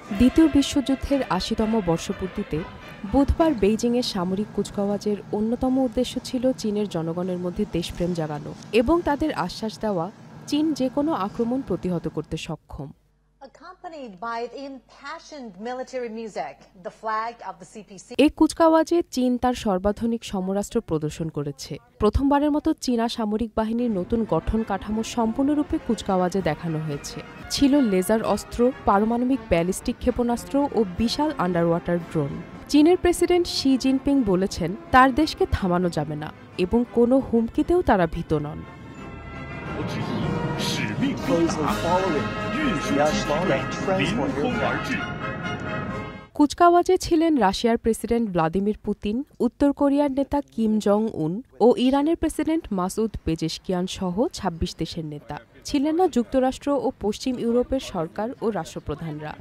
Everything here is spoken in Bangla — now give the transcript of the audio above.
দ্বিতীয় বিশ্বযুদ্ধের ৮০তম বর্ষপূর্তিতে বুধবার বেইজিংয়ের সামরিক কুচকাওয়াজের অন্যতম উদ্দেশ্য ছিল চীনের জনগণের মধ্যে দেশপ্রেম জাগানো এবং তাদের আশ্বাস দেওয়া চীন যে কোনো আক্রমণ প্রতিহত করতে সক্ষম। এই কুচকাওয়াজে চীন তার সর্বাধুনিক সমরাস্ত্র প্রদর্শন করেছে। প্রথমবারের মতো চীনা সামরিক বাহিনীর নতুন গঠন কাঠামো সম্পূর্ণরূপে কুচকাওয়াজে দেখানো হয়েছে। ছিল লেজার অস্ত্র, পারমাণবিক ব্যালিস্টিক ক্ষেপণাস্ত্র ও বিশাল আন্ডার ওয়াটার ড্রোন। চীনের প্রেসিডেন্ট শি জিনপিং বলেছেন তার দেশকে থামানো যাবে না এবং কোনো হুমকিতেও তারা ভীত নন। কুচকাওয়াজে ছিলেন রাশিয়ার প্রেসিডেন্ট ভ্লাদিমির পুতিন, উত্তর কোরিয়ার নেতা কিম জং উন ও ইরানের প্রেসিডেন্ট মাসুদ পেজেশকিয়ান সহ ২৬ দেশের নেতা। ছিলেন না যুক্তরাষ্ট্র ও পশ্চিম ইউরোপের সরকার ও রাষ্ট্রপ্রধানরা।